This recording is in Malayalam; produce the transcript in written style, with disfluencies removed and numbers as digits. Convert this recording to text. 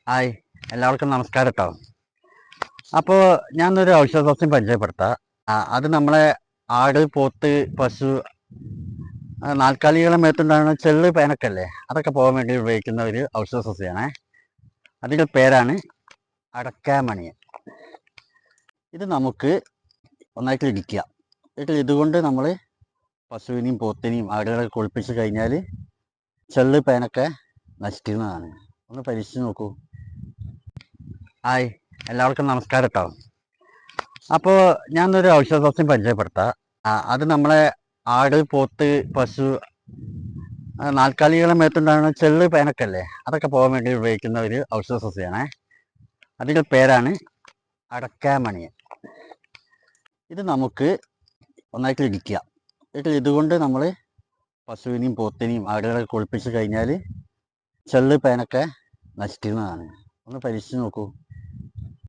ഹായ്, എല്ലാവർക്കും നമസ്കാരം കേട്ടോ. അപ്പോൾ ഞാനൊരു ഔഷധ സസ്യം പരിചയപ്പെടുത്താം. അത് നമ്മളെ ആട്, പോത്ത്, പശു, നാൽക്കാലികളെ മേത്തുണ്ടാകുന്ന ചെള്ള് പേനക്കല്ലേ, അതൊക്കെ പോകാൻ വേണ്ടി ഉപയോഗിക്കുന്ന ഒരു ഔഷധ സസ്യമാണ്. അതിൻ്റെ പേരാണ് അടക്കാമണി. ഇത് നമുക്ക് ഒന്നായിട്ട് ഇടിക്കുക. ഇതുകൊണ്ട് നമ്മൾ പശുവിനെയും പോത്തിനെയും ആടുകളെ കുളിപ്പിച്ച് കഴിഞ്ഞാൽ ചെള്ള് പേനൊക്കെ നശിക്കുന്നതാണ്. ഒന്ന് പരീക്ഷിച്ച് നോക്കൂ. ഹായ്, എല്ലാവർക്കും നമസ്കാരം കേട്ടോ. അപ്പോൾ ഞാനൊരു ഔഷധ സസ്യം പരിചയപ്പെടുത്താം. അത് നമ്മളെ ആട്, പോത്ത്, പശു, നാൽക്കാലികളെ മേത്തുണ്ടാകുന്ന ചെള്ള് പേനക്കല്ലേ, അതൊക്കെ പോകാൻ വേണ്ടി ഉപയോഗിക്കുന്ന ഒരു ഔഷധ സസ്യമാണ്. അതിൻ്റെ പേരാണ് അടക്കാമണി. ഇത് നമുക്ക് ഒന്നായിട്ട് ഇടിക്കുക. ഇതുകൊണ്ട് നമ്മൾ പശുവിനെയും പോത്തിനെയും ആടുകളെ കുളിപ്പിച്ച് കഴിഞ്ഞാൽ ചെള്ള് പേനൊക്കെ നശിക്കുന്നതാണ്. ഒന്ന് പരീക്ഷിച്ച് നോക്കൂ.